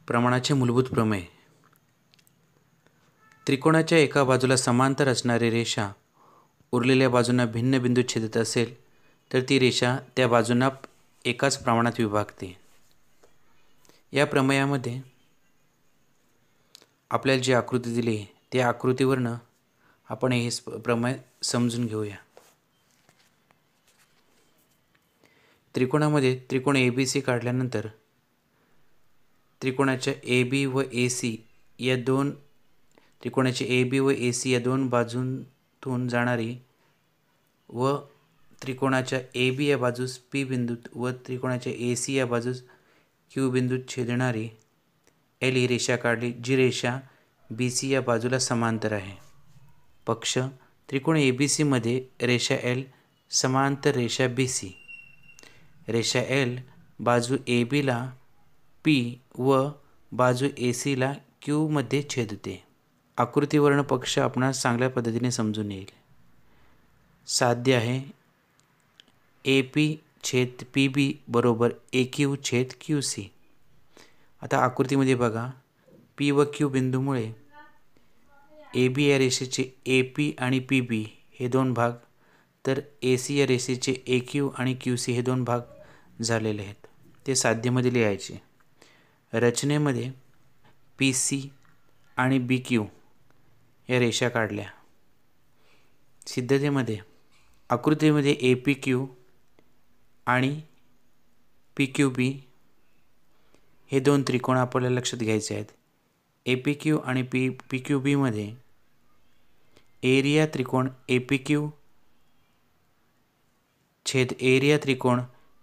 प्रमाणाचे मूलभूत प्रमेय. त्रिकोणाच्या एका बाजूला समांतर असणारी रेषा उरलेल्या बाजूंना भिन्न बिंदूत छेदत असेल तर ती रेषा त्या बाजूंना एकाच प्रमाणात विभागते. या प्रमेयामध्ये आपल्याला जी आकृती दिली आहे त्या आकृतीवरनं आपण हे प्रमेय समजून घेऊया. त्रिकोणामध्ये त्रिकोण ABC काढल्यानंतर त्रिकोणाच्या AB व AC या दोन त्रिकोणाचे AB व AC या दोन बाजूंतून जाणारी व त्रिकोणाच्या AB या बाजूस P बिंदूत व त्रिकोणाच्या AC या बाजूस Q बिंदूत छेदणारी L ही रेषा काढली, जी रेषा BC या बाजूला समांतर आहे. पक्ष त्रिकोण ABC मध्ये रेषा L समांतर रेषा BC. रेषा L बाजू AB ला P व बाजू AC ला Q मध्ये छेदते. आकृतीवरून पक्ष आपणास चांगल्या पद्धतीने समजून येईल. साध्य आहे AP छेद PB बरोबर AQ छेद QC. आता आकृतीमध्ये बघा, P व Q बिंदूमुळे AB या रेषेचे AP आणि PB हे दोन भाग, तर AC या रेषेचे AQ आणि QC हे दोन भाग झालेले आहेत. ते साध्यमध्ये लिहायचे. रचनेमध्ये PC आणि BQ या रेषा काढल्या. सिद्धतेमध्ये आकृतीमध्ये APQ आणि PQB हे दोन त्रिकोण आपल्याला लक्षात घ्यायचे आहेत. APQ आणि PQB मध्ये एरिया त्रिकोण APQ छेद एरिया त्रिकोण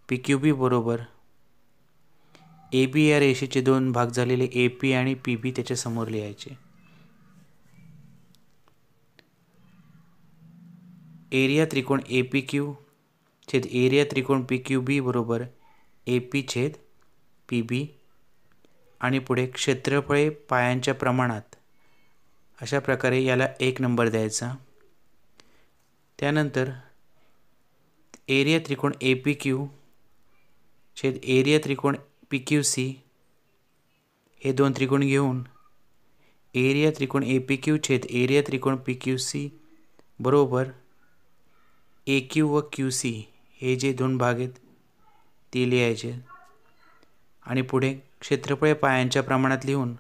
PQB बरोबर AB या रेषेचे दोन भाग झालेले AP आणि PB त्याच्या समोर लिहायचे. एरिया त्रिकोण APQ छेद एरिया त्रिकोण PQB बरोबर AP छेद PB आणि पुढे क्षेत्रफळे पायांच्या प्रमाणात, अशा प्रकारे याला 1 नंबर द्यायचा. त्यानंतर एरिया त्रिकोण APQ छेद एरिया त्रिकोण PQC हे दोन त्रिकोण घेऊन एरिया त्रिकोण APQ छेद एरिया त्रिकोण PQC बरोबर AQ व QC हे जे दोन भाग आहेत ते लिहायचे आणि पुढे क्षेत्रफळ पायांच्या प्रमाणात लिहून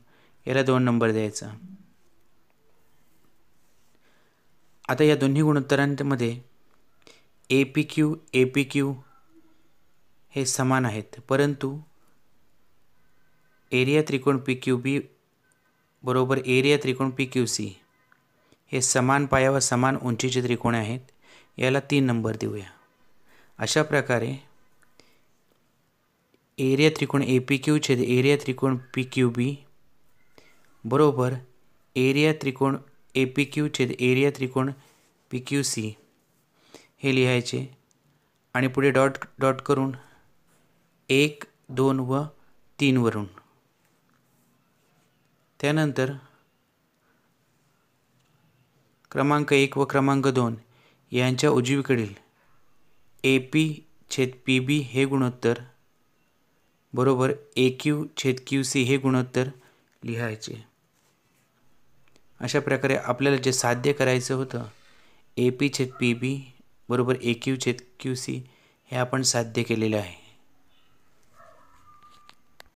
याला 2 नंबर द्यायचा. आता या दोन्ही गुणोत्तरांमध्ये APQ हे समान आहेत, परंतु एरिया त्रिकोण PQB बरोबर एरिया त्रिकोण PQC हे समान पाया व समान उंचीचे त्रिकोण आहेत. याला 3 नंबर देऊया. अशा प्रकारे एरिया त्रिकोण APQ छेद एरिया त्रिकोण PQB बरोबर एरिया त्रिकोण APQ छेद एरिया त्रिकोण PQC हे लिहायचे आणि पुढे डॉट डॉट करून 1, 2 व 3 वरून. त्यानंतर क्रमांक 1 व क्रमांक 2 यांच्या उजवीकडील AP छेद PB हे गुणोत्तर बरोबर AQ छेद QC हे गुणोत्तर लिहायचे. अशा प्रकारे आपल्याला जे साध्य करायचं होतं AP छेद PB बरोबर AQ छेद QC हे आपण साध्य केलेलं आहे.